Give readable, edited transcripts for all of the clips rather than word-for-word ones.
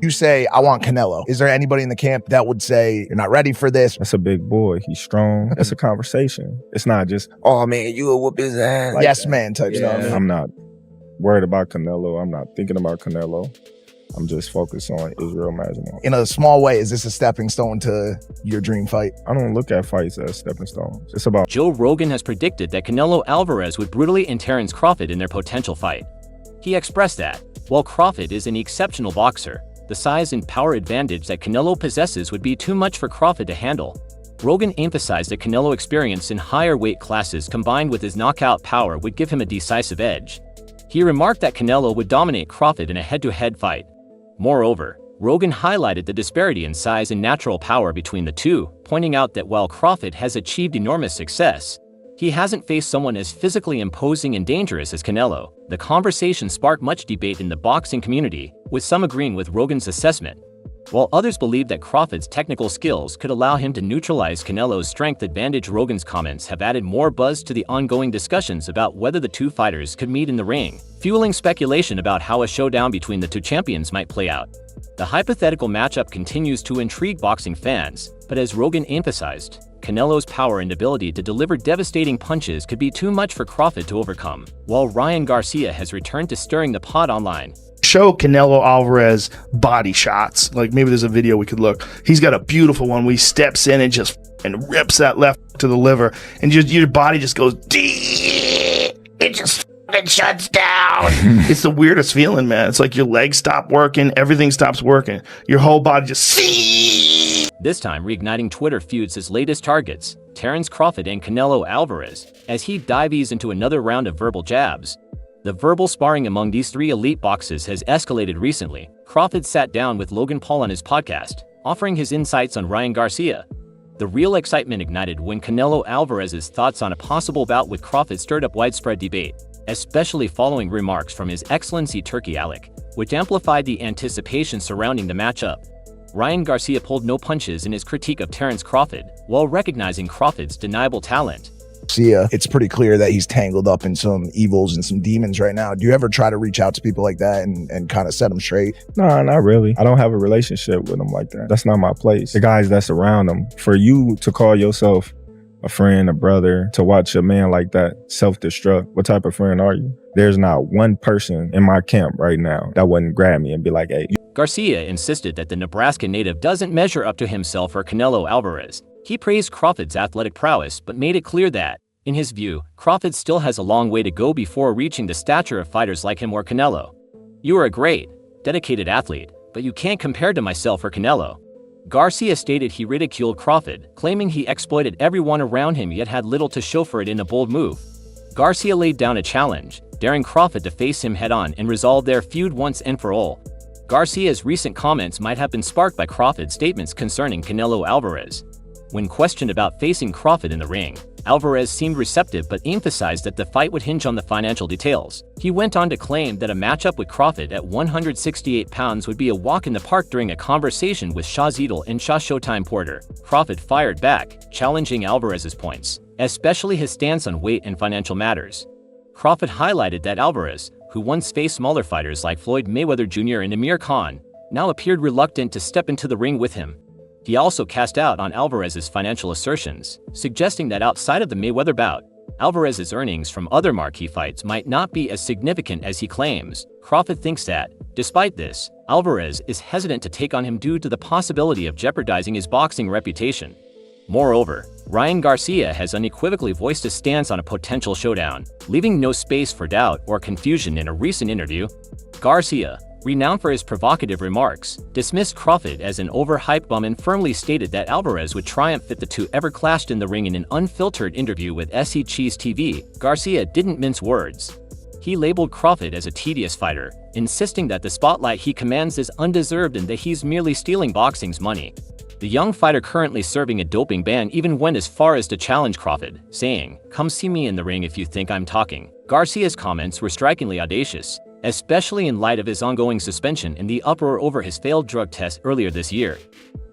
You say, I want Canelo. Is there anybody in the camp that would say, you're not ready for this? That's a big boy. He's strong. That's a conversation. It's not just, oh man, you will whoop his ass. Like yes, man type stuff. I'm not worried about Canelo. I'm not thinking about Canelo. I'm just focused on Israel Masvidal. In a small way, is this a stepping stone to your dream fight? I don't look at fights as stepping stones. It's about... Joe Rogan has predicted that Canelo Alvarez would brutally end Terence Crawford in their potential fight. He expressed that, while Crawford is an exceptional boxer, the size and power advantage that Canelo possesses would be too much for Crawford to handle. Rogan emphasized that Canelo's experience in higher weight classes combined with his knockout power would give him a decisive edge. He remarked that Canelo would dominate Crawford in a head-to-head fight. Moreover, Rogan highlighted the disparity in size and natural power between the two, pointing out that while Crawford has achieved enormous success, he hasn't faced someone as physically imposing and dangerous as Canelo. The conversation sparked much debate in the boxing community, with some agreeing with Rogan's assessment, while others believe that Crawford's technical skills could allow him to neutralize Canelo's strength advantage. Rogan's comments have added more buzz to the ongoing discussions about whether the two fighters could meet in the ring, fueling speculation about how a showdown between the two champions might play out. The hypothetical matchup continues to intrigue boxing fans, but as Rogan emphasized, Canelo's power and ability to deliver devastating punches could be too much for Crawford to overcome, while Ryan Garcia has returned to stirring the pot online. Show Canelo Alvarez body shots. Like maybe there's a video we could look. He's got a beautiful one where he steps in and just rips that left to the liver, and just your body just goes deep. It just shuts down. It's the weirdest feeling, man. It's like your legs stop working, everything stops working. Your whole body just This time reigniting Twitter feuds his latest targets, Terence Crawford and Canelo Alvarez, as he dives into another round of verbal jabs. The verbal sparring among these three elite boxers has escalated recently. Crawford sat down with Logan Paul on his podcast, offering his insights on Ryan Garcia. The real excitement ignited when Canelo Alvarez's thoughts on a possible bout with Crawford stirred up widespread debate, especially following remarks from His Excellency Turki Alik, which amplified the anticipation surrounding the matchup. Ryan Garcia pulled no punches in his critique of Terence Crawford, while recognizing Crawford's deniable talent. Garcia, it's pretty clear that he's tangled up in some evils and some demons right now. Do you ever try to reach out to people like that and kind of set them straight? No, not really. I don't have a relationship with them like that. That's not my place. The guys that's around them. For you to call yourself a friend, a brother, to watch a man like that self-destruct, what type of friend are you? There's not one person in my camp right now that wouldn't grab me and be like, hey. Garcia insisted that the Nebraska native doesn't measure up to himself or Canelo Alvarez. He praised Crawford's athletic prowess but made it clear that, in his view, Crawford still has a long way to go before reaching the stature of fighters like him or Canelo. You are a great, dedicated athlete, but you can't compare to myself or Canelo. Garcia stated he ridiculed Crawford, claiming he exploited everyone around him yet had little to show for it in a bold move. Garcia laid down a challenge, daring Crawford to face him head-on and resolve their feud once and for all. Garcia's recent comments might have been sparked by Crawford's statements concerning Canelo Alvarez. When questioned about facing Crawford in the ring, Alvarez seemed receptive but emphasized that the fight would hinge on the financial details. He went on to claim that a matchup with Crawford at 168 pounds would be a walk in the park during a conversation with Shaw Zedel and Shaw Showtime Porter. Crawford fired back, challenging Alvarez's points, especially his stance on weight and financial matters. Crawford highlighted that Alvarez, who once faced smaller fighters like Floyd Mayweather Jr. and Amir Khan, now appeared reluctant to step into the ring with him. He also cast out on Alvarez's financial assertions, suggesting that outside of the Mayweather bout, Alvarez's earnings from other marquee fights might not be as significant as he claims. Crawford thinks that, despite this, Alvarez is hesitant to take on him due to the possibility of jeopardizing his boxing reputation. Moreover, Ryan Garcia has unequivocally voiced a stance on a potential showdown, leaving no space for doubt or confusion in a recent interview. Garcia, renowned for his provocative remarks, dismissed Crawford as an overhyped bum and firmly stated that Alvarez would triumph if the two ever clashed in the ring. In an unfiltered interview with SC Cheese TV, Garcia didn't mince words. He labeled Crawford as a tedious fighter, insisting that the spotlight he commands is undeserved and that he's merely stealing boxing's money. The young fighter currently serving a doping ban even went as far as to challenge Crawford, saying, "Come see me in the ring if you think I'm talking." Garcia's comments were strikingly audacious, especially in light of his ongoing suspension and the uproar over his failed drug test earlier this year.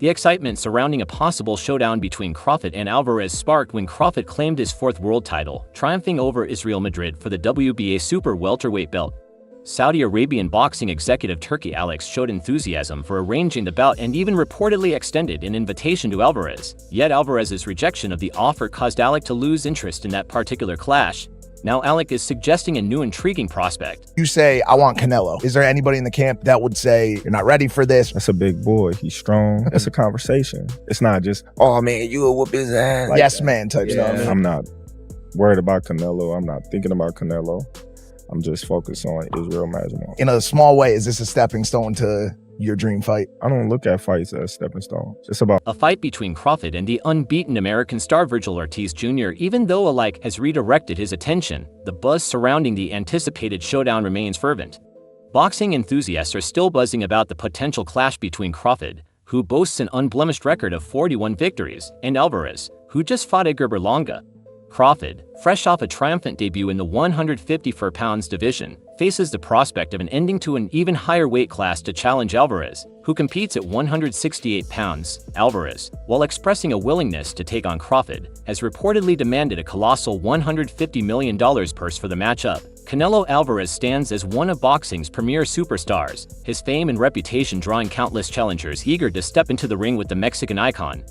The excitement surrounding a possible showdown between Crawford and Alvarez sparked when Crawford claimed his fourth world title, triumphing over Israel Madrid for the WBA super welterweight belt. Saudi Arabian boxing executive Turki Alex showed enthusiasm for arranging the bout and even reportedly extended an invitation to Alvarez. Yet Alvarez's rejection of the offer caused Alec to lose interest in that particular clash. Now Alec is suggesting a new intriguing prospect. You say, I want Canelo. Is there anybody in the camp that would say, you're not ready for this? That's a big boy. He's strong. It's a conversation. It's not just, oh man, you will whoop his ass. Like yes, that. man type Yeah, stuff. I'm not worried about Canelo. I'm not thinking about Canelo. I'm just focused on Israel Majimov. In a small way, is this a stepping stone to your dream fight? I don't look at fights as stepping stones. It's about A fight between Crawford and the unbeaten American star Virgil Ortiz Jr. Even though Alec has redirected his attention, the buzz surrounding the anticipated showdown remains fervent. Boxing enthusiasts are still buzzing about the potential clash between Crawford, who boasts an unblemished record of 41 victories, and Alvarez, who just fought Edgar Berlanga. Crawford, fresh off a triumphant debut in the 154 pounds division, faces the prospect of an ending to an even higher weight class to challenge Alvarez, who competes at 168 pounds. Alvarez, while expressing a willingness to take on Crawford, has reportedly demanded a colossal $150 million purse for the matchup. Canelo Alvarez stands as one of boxing's premier superstars, his fame and reputation drawing countless challengers eager to step into the ring with the Mexican icon.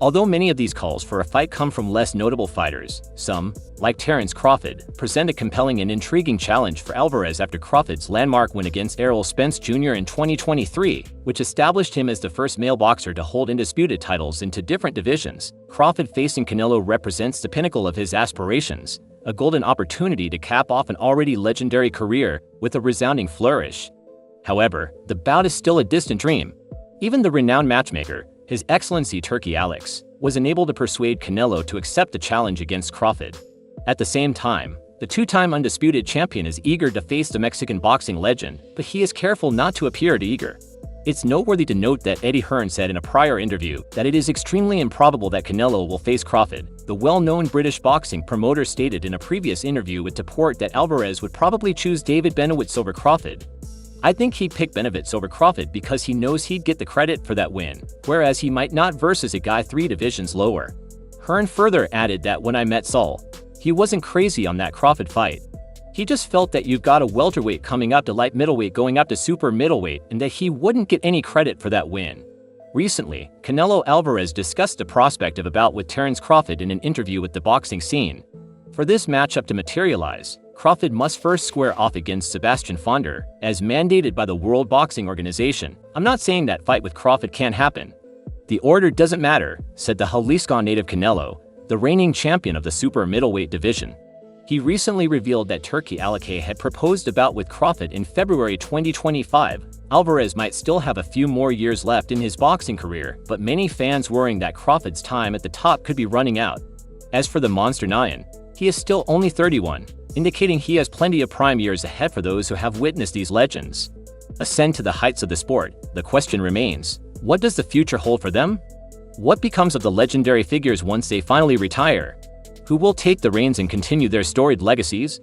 Although many of these calls for a fight come from less notable fighters, some, like Terence Crawford, present a compelling and intriguing challenge for Alvarez after Crawford's landmark win against Errol Spence Jr. in 2023, which established him as the first male boxer to hold undisputed titles in two different divisions. Crawford facing Canelo represents the pinnacle of his aspirations, a golden opportunity to cap off an already legendary career with a resounding flourish. However, the bout is still a distant dream. Even the renowned matchmaker, His Excellency Turki Alex, was unable to persuade Canelo to accept the challenge against Crawford. At the same time, the two-time undisputed champion is eager to face the Mexican boxing legend, but he is careful not to appear too eager. It's noteworthy to note that Eddie Hearn said in a prior interview that it is extremely improbable that Canelo will face Crawford. The well-known British boxing promoter stated in a previous interview with Deport that Alvarez would probably choose David Benavidez over Crawford. I think he'd pick Benavidez over Crawford because he knows he'd get the credit for that win, whereas he might not versus a guy 3 divisions lower. Hearn further added that when I met Saul, he wasn't crazy on that Crawford fight. He just felt that you've got a welterweight coming up to light middleweight going up to super middleweight and that he wouldn't get any credit for that win. Recently, Canelo Alvarez discussed the prospect of a bout with Terence Crawford in an interview with the Boxing Scene. For this matchup to materialize, Crawford must first square off against Sebastian Fonder, as mandated by the World Boxing Organization. I'm not saying that fight with Crawford can't happen. The order doesn't matter, said the Jalisco native Canelo, the reigning champion of the super middleweight division. He recently revealed that Turki Alex had proposed a bout with Crawford in February 2025. Alvarez might still have a few more years left in his boxing career, but many fans worrying that Crawford's time at the top could be running out. As for the Monster Nyan, he is still only 31, indicating he has plenty of prime years ahead for those who have witnessed these legends ascend to the heights of the sport. The question remains, what does the future hold for them? What becomes of the legendary figures once they finally retire? Who will take the reins and continue their storied legacies?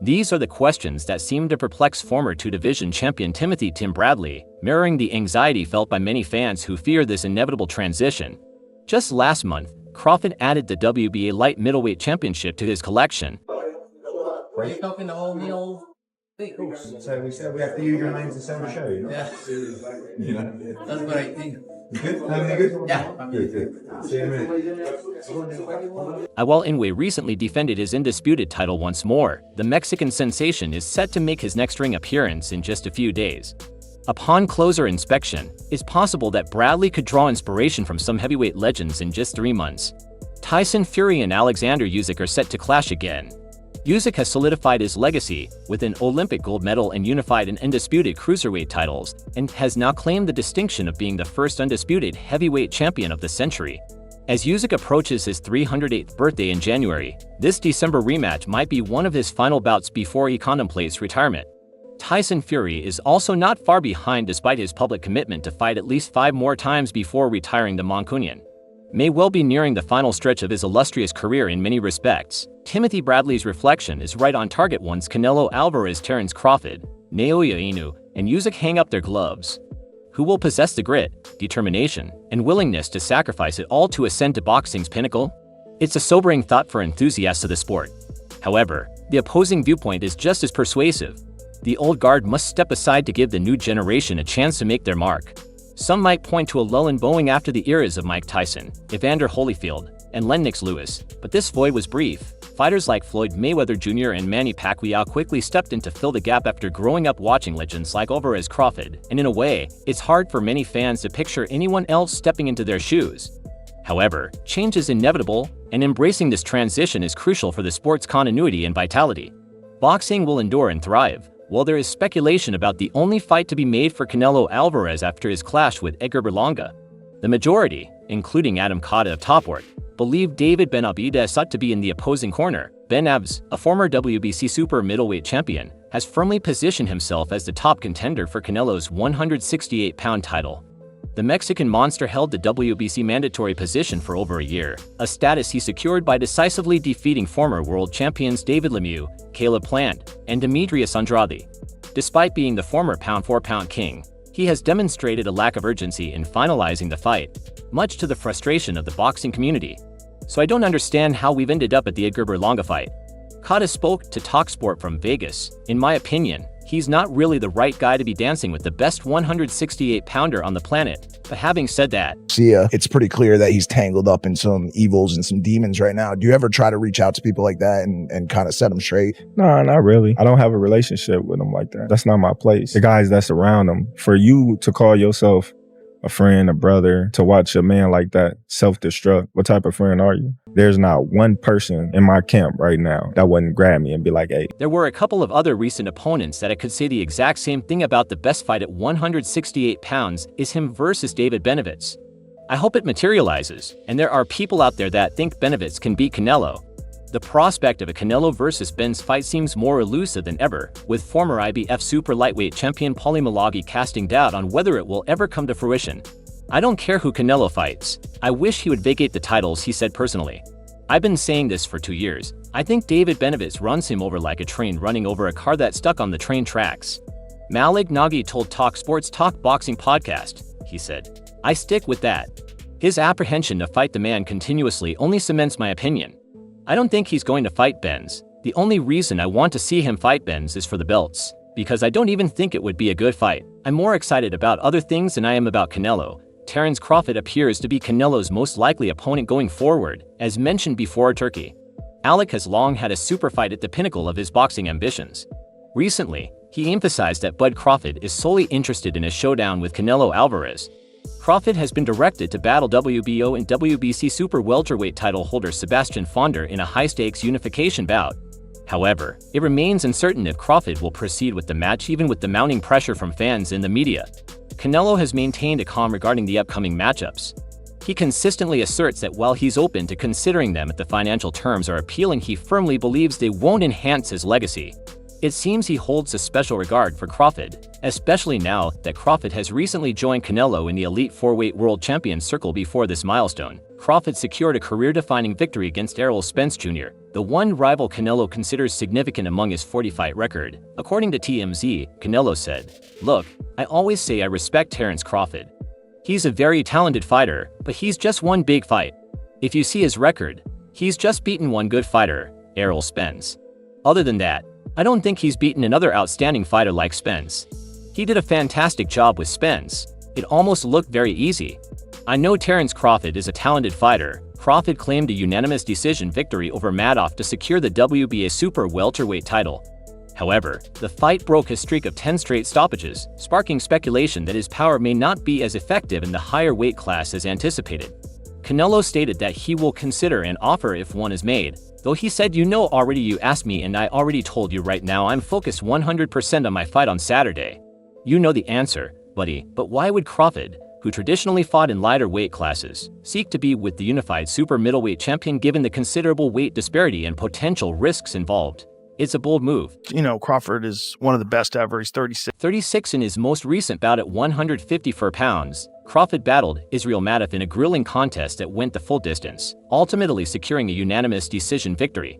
These are the questions that seem to perplex former two-division champion Timothy "Tim" Bradley, mirroring the anxiety felt by many fans who fear this inevitable transition. Just last month, Crawford added the WBA light middleweight championship to his collection. Are you talking the whole meal? So we said we have to use your name to sell the show. Yeah. You know? That's what I think. You good? Good? Yeah. Good. See you in a minute. While Inoue recently defended his undisputed title once more, the Mexican sensation is set to make his next ring appearance in just a few days. Upon closer inspection, it's possible that Bradley could draw inspiration from some heavyweight legends in just 3 months. Tyson Fury and Alexander Usyk are set to clash again. Usyk has solidified his legacy with an Olympic gold medal and unified and undisputed cruiserweight titles, and has now claimed the distinction of being the first undisputed heavyweight champion of the century. As Usyk approaches his 308th birthday in January, this December rematch might be one of his final bouts before he contemplates retirement. Tyson Fury is also not far behind despite his public commitment to fight at least 5 more times before retiring. The Mancunian may well be nearing the final stretch of his illustrious career in many respects. Timothy Bradley's reflection is right on target once Canelo Alvarez, Terence Crawford, Naoya Inoue, and Usyk hang up their gloves. Who will possess the grit, determination, and willingness to sacrifice it all to ascend to boxing's pinnacle? It's a sobering thought for enthusiasts of the sport. However, the opposing viewpoint is just as persuasive. The old guard must step aside to give the new generation a chance to make their mark. Some might point to a lull in bowling after the eras of Mike Tyson, Evander Holyfield, and Lennox Lewis, but this void was brief. Fighters like Floyd Mayweather Jr. and Manny Pacquiao quickly stepped in to fill the gap after growing up watching legends like Alvarez Crawford, and in a way, it's hard for many fans to picture anyone else stepping into their shoes. However, change is inevitable, and embracing this transition is crucial for the sport's continuity and vitality. Boxing will endure and thrive. While there is speculation about the only fight to be made for Canelo Alvarez after his clash with Edgar Berlanga, the majority, including Adam Cotta of Topwork, believe David Benavidez ought to be in the opposing corner. Benavidez, a former WBC super middleweight champion, has firmly positioned himself as the top contender for Canelo's 168-pound title. The Mexican monster held the WBC mandatory position for over a year, a status he secured by decisively defeating former world champions David Lemieux, Caleb Plant, and Demetrius Andrade. Despite being the former pound-for-pound king, he has demonstrated a lack of urgency in finalizing the fight, much to the frustration of the boxing community. So I don't understand how we've ended up at the Edgar Berlanga fight. Cotta spoke to TalkSport from Vegas. In my opinion, he's not really the right guy to be dancing with the best 168-pounder on the planet. But having said that, Garcia, it's pretty clear that he's tangled up in some evils and some demons right now. Do you ever try to reach out to people like that and kind of set them straight? No, not really. I don't have a relationship with them like that. That's not my place. The guys that's around them, for you to call yourself a friend, a brother, to watch a man like that self-destruct, what type of friend are you? There's not one person in my camp right now that wouldn't grab me and be like, hey. There were a couple of other recent opponents that I could say the exact same thing about. The best fight at 168 pounds is him versus David Benavidez. I hope it materializes, and there are people out there that think Benavidez can beat Canelo. The prospect of a Canelo versus Benz fight seems more elusive than ever, with former IBF super lightweight champion Paulie Malagi casting doubt on whether it will ever come to fruition. I don't care who Canelo fights. I wish he would vacate the titles, he said personally. I've been saying this for 2 years. I think David Benavidez runs him over like a train running over a car that's stuck on the train tracks. Malik Nagy told TalkSport's Talk Boxing podcast, he said, I stick with that. His apprehension to fight the man continuously only cements my opinion. I don't think he's going to fight Benz. The only reason I want to see him fight Benz is for the belts, because I don't even think it would be a good fight. I'm more excited about other things than I am about Canelo. Terence Crawford appears to be Canelo's most likely opponent going forward, as mentioned before. Turkey. Alec has long had a super fight at the pinnacle of his boxing ambitions. Recently, he emphasized that Bud Crawford is solely interested in a showdown with Canelo Alvarez. Crawford has been directed to battle WBO and WBC super welterweight title holder Sebastian Fonder in a high-stakes unification bout. However, it remains uncertain if Crawford will proceed with the match even with the mounting pressure from fans and the media. Canelo has maintained a calm regarding the upcoming matchups. He consistently asserts that while he's open to considering them if the financial terms are appealing, he firmly believes they won't enhance his legacy. It seems he holds a special regard for Crawford, especially now that Crawford has recently joined Canelo in the Elite 4-weight world champion circle. Before this milestone, Crawford secured a career-defining victory against Errol Spence Jr., the one rival Canelo considers significant among his 40-fight record. According to TMZ, Canelo said, "Look, I always say I respect Terence Crawford. He's a very talented fighter, but he's just one big fight. If you see his record, he's just beaten one good fighter, Errol Spence. Other than that, I don't think he's beaten another outstanding fighter like Spence. He did a fantastic job with Spence. It almost looked very easy. I know Terence Crawford is a talented fighter." Crawford claimed a unanimous decision victory over Madoff to secure the WBA super welterweight title. However, the fight broke his streak of 10 straight stoppages, sparking speculation that his power may not be as effective in the higher weight class as anticipated. Canelo stated that he will consider an offer if one is made, though he said, already you asked me and I already told you right now I'm focused 100% on my fight on Saturday. You know the answer, buddy, but why would Crawford, who traditionally fought in lighter weight classes, seek to be with the unified super middleweight champion given the considerable weight disparity and potential risks involved? It's a bold move. Crawford is one of the best ever. He's 36. 36 in his most recent bout at 154 pounds, Crawford battled Israel Madoff in a grueling contest that went the full distance, ultimately securing a unanimous decision victory.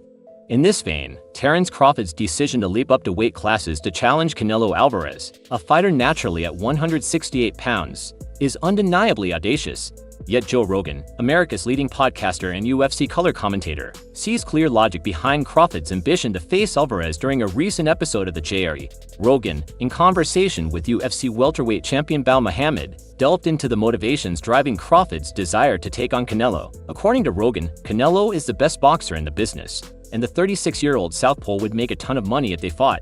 In this vein, Terence Crawford's decision to leap up to weight classes to challenge Canelo Alvarez, a fighter naturally at 168 pounds, is undeniably audacious. Yet Joe Rogan, America's leading podcaster and UFC color commentator, sees clear logic behind Crawford's ambition to face Alvarez during a recent episode of the JRE. Rogan, in conversation with UFC welterweight champion Bal Muhammad, delved into the motivations driving Crawford's desire to take on Canelo. According to Rogan, Canelo is the best boxer in the business, and the 36-year-old southpaw would make a ton of money if they fought.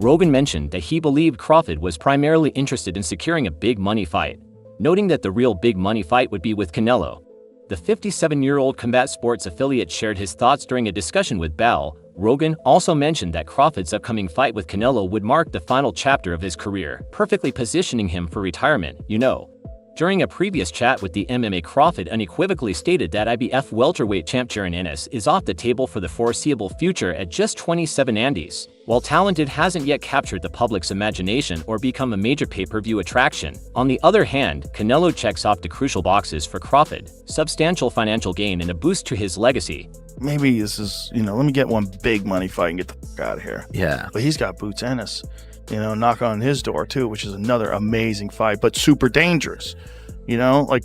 Rogan mentioned that he believed Crawford was primarily interested in securing a big money fight, noting that the real big money fight would be with Canelo. The 57-year-old Combat Sports affiliate shared his thoughts during a discussion with Bal. Rogan also mentioned that Crawford's upcoming fight with Canelo would mark the final chapter of his career, perfectly positioning him for retirement, During a previous chat with the MMA, Crawford unequivocally stated that IBF welterweight champ Jaron Ennis is off the table for the foreseeable future at just 27 Andes. While talented hasn't yet captured the public's imagination or become a major pay-per-view attraction, on the other hand, Canelo checks off the crucial boxes for Crawford: substantial financial gain and a boost to his legacy. Maybe this is, let me get one big money fight and get the fuck out of here. Yeah. But he's got Boots Ennis, knock on his door too, which is another amazing fight, but super dangerous.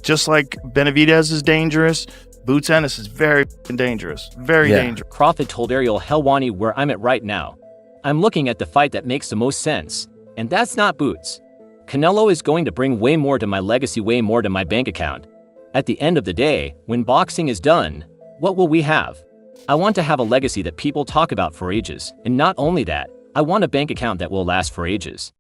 Just like Benavidez is dangerous, Boots Ennis is very dangerous. Very dangerous. Crawford told Ariel Helwani, "Where I'm at right now, I'm looking at the fight that makes the most sense, and that's not Boots. Canelo is going to bring way more to my legacy, way more to my bank account. At the end of the day, when boxing is done, what will we have? I want to have a legacy that people talk about for ages, and not only that, I want a bank account that will last for ages."